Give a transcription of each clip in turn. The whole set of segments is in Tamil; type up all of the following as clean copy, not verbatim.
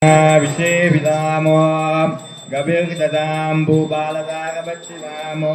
विषेविदामो गभिर्ददाम्बुबालदागभक्षिदामो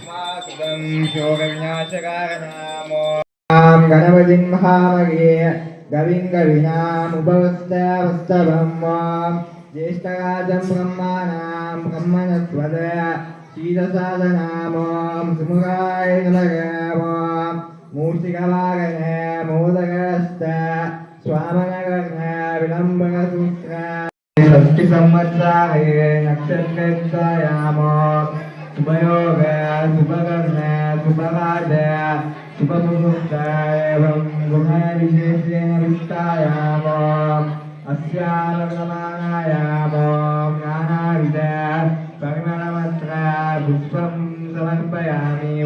मासुदं शोकविनाशकारणनामो गणपतिं महामगे गविं गविनामुपवस्तावस्तवं ज्येष्ठराजं ब्रह्माणां ब्रह्मणस्वद शीतसाधनामो सुमुखाय नमः मूर्तिकवागण मोदकस्त स्वामनगर्ण विलम्बसूत्र षष्टि संवत्सरे नक्षत्रयामो शुभयोग शुभकर्ण शुभराज शुभमुहूर्त एवं गुणविशेषेण वित्तायामो अस्यानुगमनायामो नानाविध परिमलमत्र पुष्पं समर्पयामि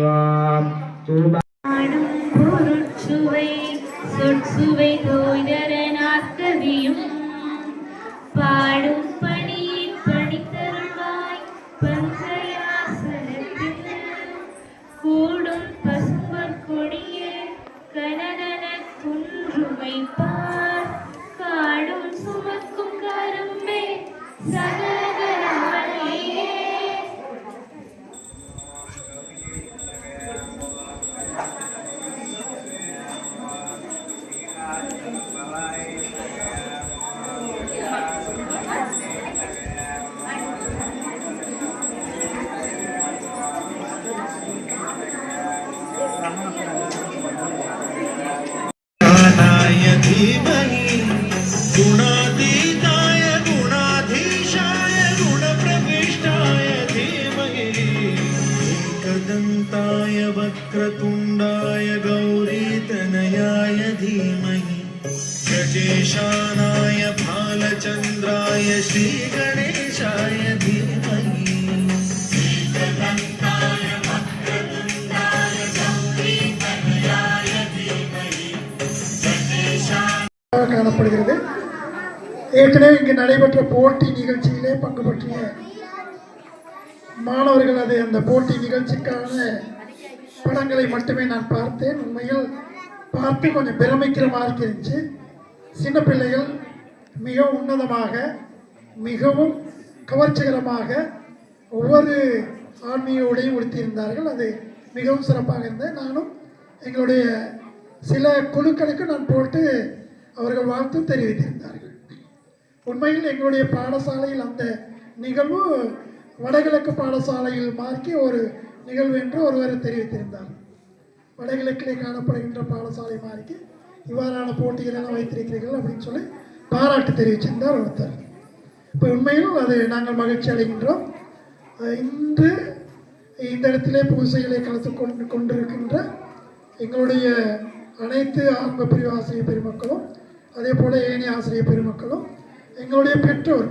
சொற்சுவை தோய்தரனாக்கவியும் பாடும் பணி பணித்தருள்வாய் பஞ்சயாசனத்தில் கூடும் பசுமற் கொடிய கனதன குன்றுமை பார் காடும் சுமக்கும் கரும்பே சகலகரமலையே गुणातीताय गुणाधीशाय गुणप्रविष्टाय धीमहि एकदन्ताय वक्रतुण्डाय गौरीतनयाय धीमहि गजेशानाय भालचन्द्राय श्रीगणेशाय धीमहि காணப்படுகிறது. ஏற்கனவே இங்கு நடைபெற்ற போட்டி நிகழ்ச்சியிலே பங்கு பற்றிய மாணவர்கள் அந்த போட்டி நிகழ்ச்சிக்கான படங்களை மட்டுமே நான் பார்த்தேன். உண்மையில் பார்த்து கொஞ்சம் பிரமிக்கிற மாதிரி இருந்துச்சு. சின்ன பிள்ளைகள் மிகவும் உன்னதமாக மிகவும் கவர்ச்சிகரமாக ஒவ்வொரு ஆன்மீக உடையும் உடுத்தியிருந்தார்கள். அது மிகவும் சிறப்பாக இருந்தது. நானும் எங்களுடைய சில குழுக்களுக்கு நான் போட்டு அவர்கள் வாழ்த்து தெரிவித்திருந்தார்கள். உண்மையில் எங்களுடைய பாடசாலையில் அந்த நிகழ்வு வடகிழக்கு பாடசாலையில் மாற்றி ஒரு நிகழ்வு என்று ஒருவர் தெரிவித்திருந்தார். வடகிழக்கிலே காணப்படுகின்ற பாடசாலை மாறிக்கு இவ்வாறான போட்டிகளெல்லாம் வைத்திருக்கிறீர்கள் அப்படின்னு சொல்லி பாராட்டு தெரிவிச்சிருந்தார் ஒருத்தர். இப்போ உண்மையிலும் அது நாங்கள் மகிழ்ச்சி அடைகின்றோம். இன்று இந்த இடத்திலே பூசைகளை கலந்து கொண்டிருக்கின்ற எங்களுடைய அனைத்து ஆரம்ப பிரிவு ஆசிரியர் பெருமக்களும் அதே போல ஏனைய ஆசிரியர் பெருமக்களும் எங்களுடைய பெற்றோர்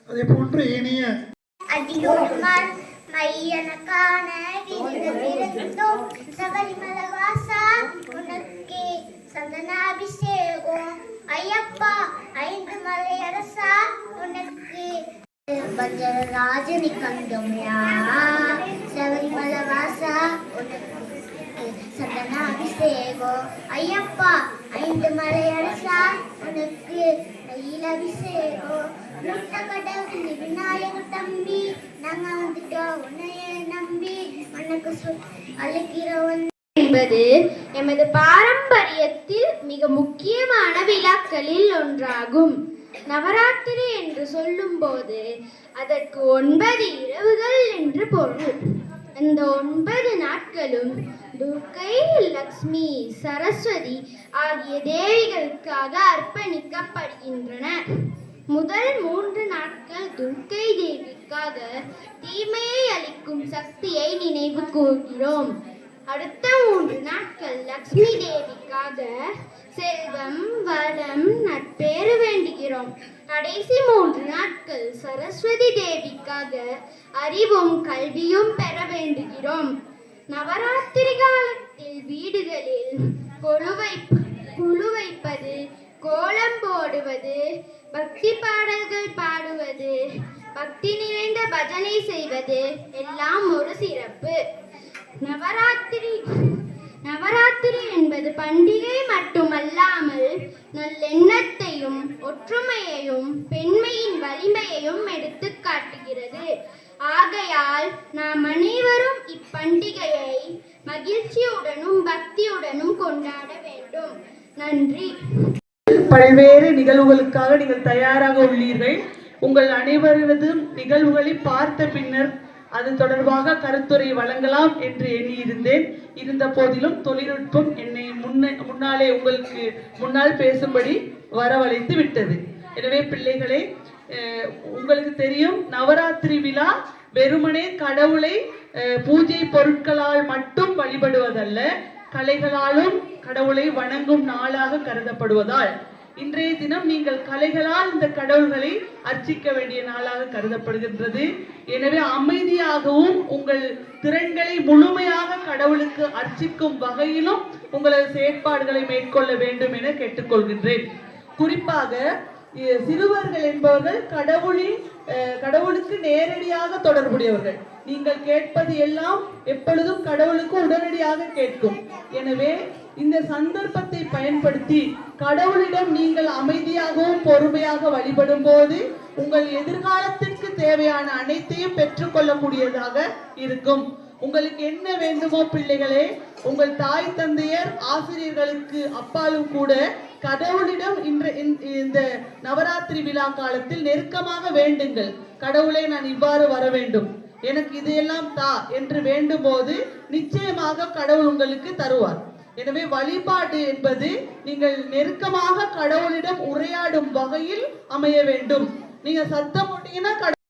அதே போன்று ஏனைய ராஜனி கண்டோம்யா சபரிமல வாசா சந்தனாபிஷேகம் ஐயப்பா ஐந்து மலை அரசா உனக்கு நெய்யில் அபிஷேகம் முட்ட கடவுள் விநாயகர் தம்பி நாங்க வந்துட்டோம் உன்னைய நம்பி உனக்கு அழைக்கிறோம் என்பது எமது பாரம்பரியத்தில் மிக முக்கியமான விழாக்களில் ஒன்றாகும். நவராத்திரி என்று சொல்லும் போது அதற்கு 9 இரவுகள் என்று பொருள். இந்த 9 நாட்களும் துர்க்கை, லக்ஷ்மி, சரஸ்வதி ஆகிய தேவிகளுக்காக அர்ப்பணிக்கப்படுகின்றன. முதல் 3 நாட்கள் துர்க்கை தேவிக்காக தீமையை அளிக்கும் சக்தியை நினைவு கூர்கிறோம். அடுத்த 3 நாட்கள் லக்ஷ்மி தேவிக்காக செல்வம், வளம், நட்பேறு வேண்டுகிறோம். கடைசி 3 நாட்கள் சரஸ்வதி தேவிக்காக அறிவும் கல்வியும் பெற வேண்டுகிறோம். நவராத்திரி காலத்தில் வீடுகளில் கொலு வைப்பது, கோலம் போடுவது, பக்தி பாடல்கள் பாடுவது, பக்தி நிறைந்த பஜனை செய்வது எல்லாம் ஒரு சிறப்பு. நவராத்திரி என்பது பண்டிகை மட்டுமல்லாமல் நல்லெண்ணத்தையும் ஒற்றுமையையும் பெண்மையின் வலிமையையும் எடுத்து காட்டுகிறது. ஆகையால் நாம் அனைவரும் இப்பண்டிகையை மகிழ்ச்சியுடனும் பக்தியுடனும் கொண்டாட வேண்டும். நன்றி. பல்வேறு நிகழ்வுகளுக்காக நீங்கள் தயாராக உள்ளீர்கள். உங்கள் அனைவரதும் நிகழ்வுகளை பார்த்த பின்னர் அது தொடர்பாக கருத்துரை வழங்கலாம் என்று எண்ணியிருந்தேன். இருந்த போதிலும் தொழில்நுட்பம் என்னை முன்னாலே உங்களுக்கு முன்னால் பேசும்படி வரவழைத்து விட்டது. எனவே பிள்ளைகளே, உங்களுக்கு தெரியும், நவராத்திரி விழா வெறுமனே கடவுளை பூஜை பொருட்களால் மட்டும் வழிபடுவதல்ல, கலைகளாலும் கடவுளை வணங்கும் நாளாக கருதப்படுவதால் இன்றைய தினம் நீங்கள் கலைகளால் இந்த கடவுள்களை அர்ச்சிக்க வேண்டிய நாளாக கருதப்படுகின்றது. எனவே அமைதியாகவும் உங்கள் திறன்களை முழுமையாக கடவுளுக்கு அர்ச்சிக்கும் வகையிலும் உங்களது செயற்பாடுகளை மேற்கொள்ள வேண்டும் என கேட்டுக்கொள்கின்றேன். குறிப்பாக சிறுவர்கள் என்பவர்கள் கடவுளுக்கு நேரடியாக தொடர்புடையவர்கள். நீங்கள் கேட்பது எல்லாம் எப்பொழுதும் கடவுளுக்கு உடனடியாக கேட்கும். எனவே இந்த சந்தர்ப்பத்தை பயன்படுத்தி கடவுளிடம் நீங்கள் அமைதியாகவும் பொறுமையாக வழிபடும் போது உங்கள் எதிர்காலத்திற்கு தேவையான அனைத்தையும் பெற்றுக்கொள்ளக்கூடியதாக இருக்கும். உங்களுக்கு என்ன வேண்டுமோ பிள்ளைகளே, உங்கள் தாய் தந்தையர் ஆசிரியர்களுக்கு அப்பாலும் கூட கடவுளிடம் இந்த நவராத்திரி விழா காலத்தில் நெருக்கமாக வேண்டுங்கள். கடவுளை நான் இவ்வாறு வர வேண்டும், எனக்கு இதையெல்லாம் தா என்று வேண்டும் போது நிச்சயமாக கடவுள் உங்களுக்கு தருவார். எனவே வழிபாடு என்பது நீங்கள் நெருக்கமாக கடவுளிடம் உரையாடும் வகையில் அமைய வேண்டும். நீங்க சத்தம் போட்டீங்கன்னா கட்டுமடி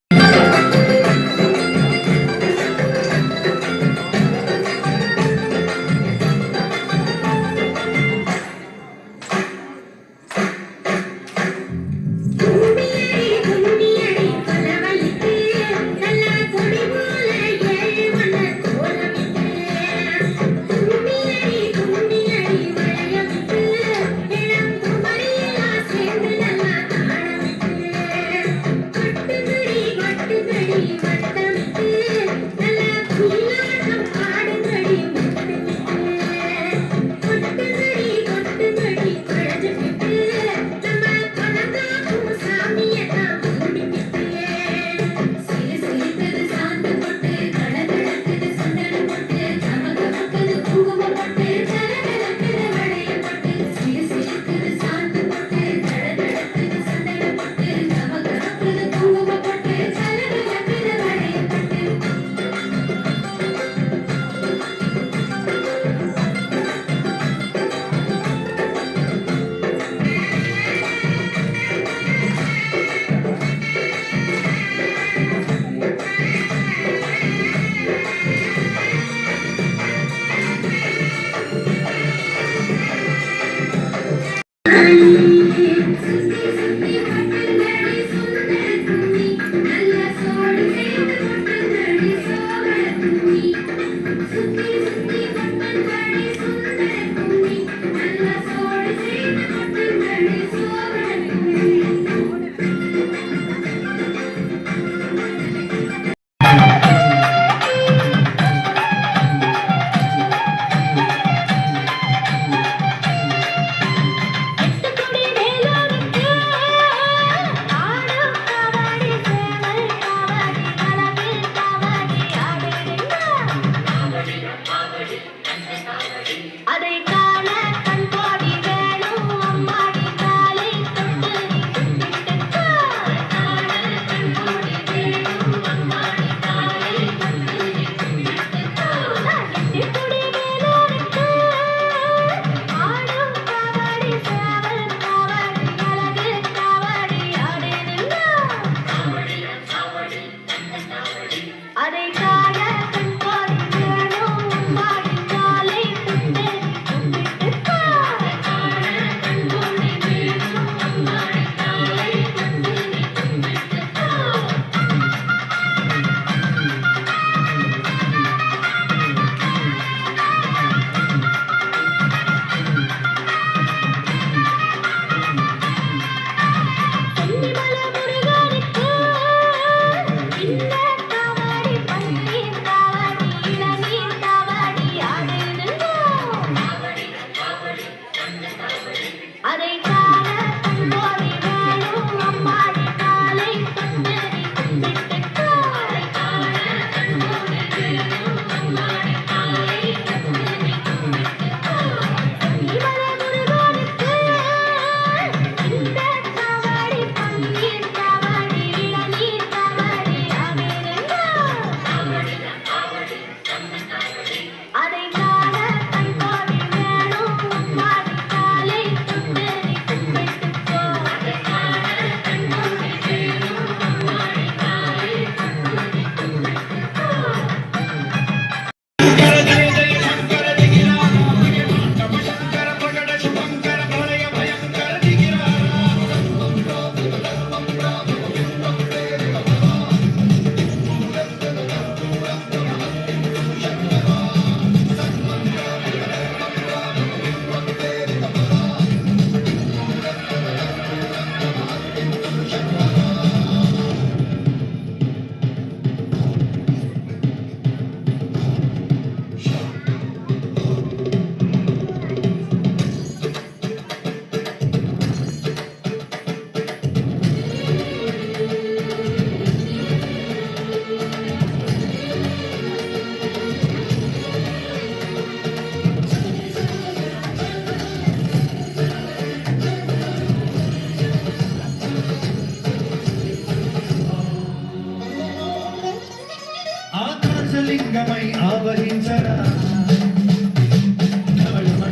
లింగమై ఆవహించరా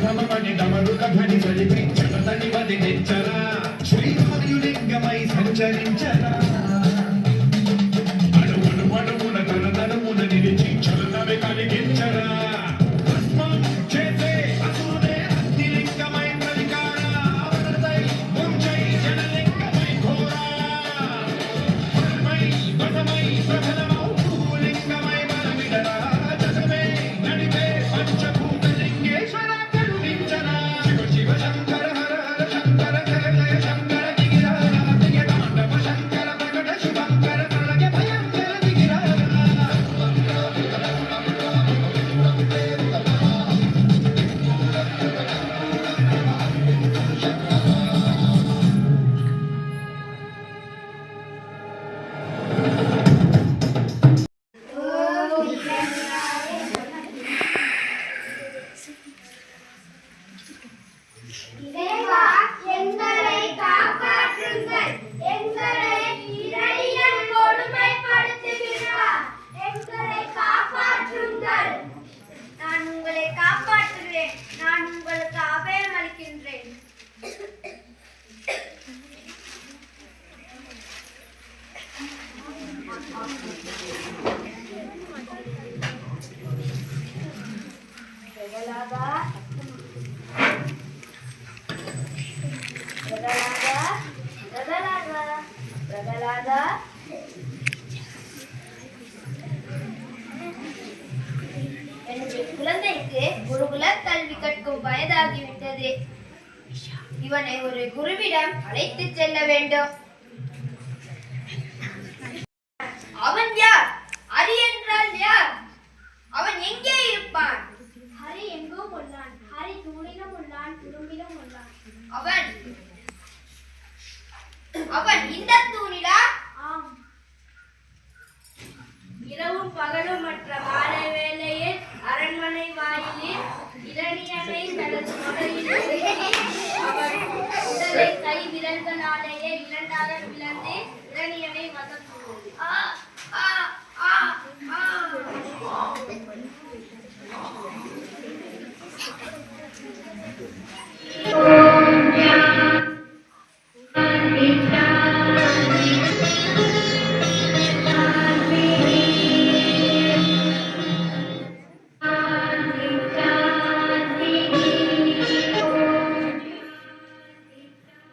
ఘమఘమని డమరుక ధ్వని కలిపి జగతని వదిలించరా శ్రీవాయులింగమై సంచరించరా అడుగున తనమున నిలిచి చలనమే కలిగించరా భస్మం చేసే అసూరే అగ్నిలింగమై ప్రతికారా అవనతై ముంచై జనలింగమై ఘోరా వశమై ప్రబలమౌ భూలింగమై బలమిడరా దశమే నడిపే పంచభూతలింగేశ్వర కరుణించరా శివ శివ శంకర హర హర శంకర జయ జయ శంకర దిగిరార దిగ తాండవ శంకర ప్రకట శుభంకర ప్రళయ భయంకర దిగిరార இறைவா, எங்களை காப்பாற்றுங்கள். எங்களை இரணியன் கொடுமைப்படுத்துகிறார். எங்களை காப்பாற்றுங்கள். நான் உங்களை காப்பாற்றுகிறேன். நான் உங்களுக்கு அபயம் அளிக்கின்றேன். பிரகலாதா, என்னுடைய குழந்தைக்கு குருகுல கல்வி கற்கும் வயதாகிவிட்டது. இவனை ஒரு குருவிடம் அழைத்து செல்ல வேண்டும். அவன் யார்? ஹரி என்றால் யார்? அவன் எங்கே இருப்பான்? ஹரி எங்கும் உள்ளான். ஹரி தூணிலும் உள்ளான், துரும்பிலும் உள்ளான். அவன் இந்த தூணிலா? ஆம். இரவும் பகலும் மற்ற மாலை வேளையில் அரண்மனை வாயிலில் இரணியனை தனது மகளில் அவன் உடலை கை விரல்களாலேயே இரண்டாக பிளந்து இரணியனை வதம் செய்தது.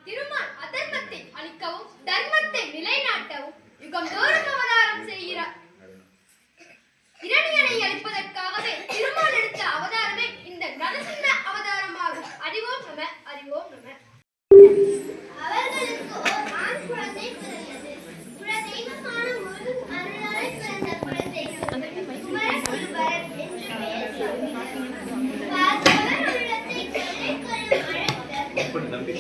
திருமால் அதர்மத்தை அழிக்கவும் தர்மத்தை நிலைநாட்டவும் யுகந்தோறும் அவதாரம் செய்கிறார். இரணியனை அழிப்பதற்காகவே திருமால் எடுத்த அவதாரமே இந்த நரசிம்ம அவதாரமாகும். அறிவோம் நம, அறிவோம் நம. அவர்களுக்கு ஒரு ஆண் குழந்தை பிறந்தது. குலதெய்வமான முருகன் அருளால் பிறந்த குழந்தைக்கு குமரகுருபரன் என்று பெயர் சூட்டினர். பார்த்தவர் உள்ளத்தை கொள்ளை கொள்ளும் அழகு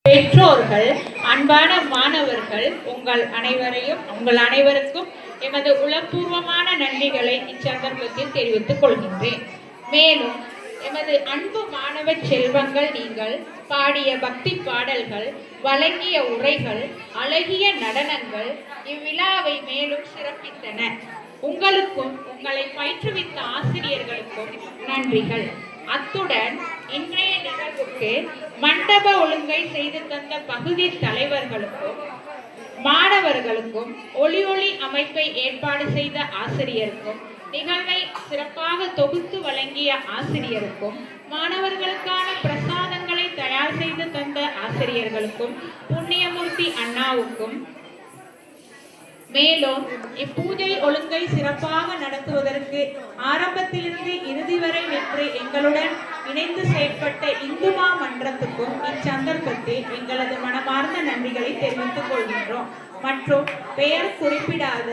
பெற்றோர்கள், அன்பான மாணவர்கள், உங்கள் அனைவருக்கும் எமது உளப்பூர்வமான நன்றிகளை இச்சந்தர்ப்பத்தில் தெரிவித்துக் கொள்கின்றேன். மேலும் எமது அன்பு மாணவ செல்வங்கள், நீங்கள் பாடிய பக்தி பாடல்கள், வழங்கிய உரைகள், அழகிய நடனங்கள் இவ்விழாவை மேலும் சிறப்பித்தன. உங்களுக்கும் உங்களை பயிற்றுவித்த ஆசிரியர்களுக்கும் நன்றிகள். அத்துடன் இன்றைய நிகழ்வுக்கு மண்டப ஒழுங்கை செய்து தந்த பகுதி தலைவர்களுக்கும் மாணவர்களுக்கும் ஒளி அமைப்பை ஏற்பாடு செய்த ஆசிரியருக்கும் நிகழ்வை சிறப்பாக தொகுத்து வழங்கிய ஆசிரியருக்கும் மாணவர்களுக்கான பிரசாதங்களை தயார் செய்து தந்த ஆசிரியர்களுக்கும் புண்ணியமூர்த்தி அண்ணாவுக்கும் மேலும் இப்பூஜை ஒழுங்கை சிறப்பாக நடத்துவதற்கு ஆரம்பத்திலிருந்து இறுதி வரை நின்று எங்களுடன் இணைந்து செயற்பட்ட இந்துமா மன்றத்துக்கும் இச்சந்தர்ப்பத்தில் எங்களது மனமார்ந்த நன்றிகளை தெரிவித்துக் கொள்கின்றோம். மற்றும் பெயர் குறிப்பிடாத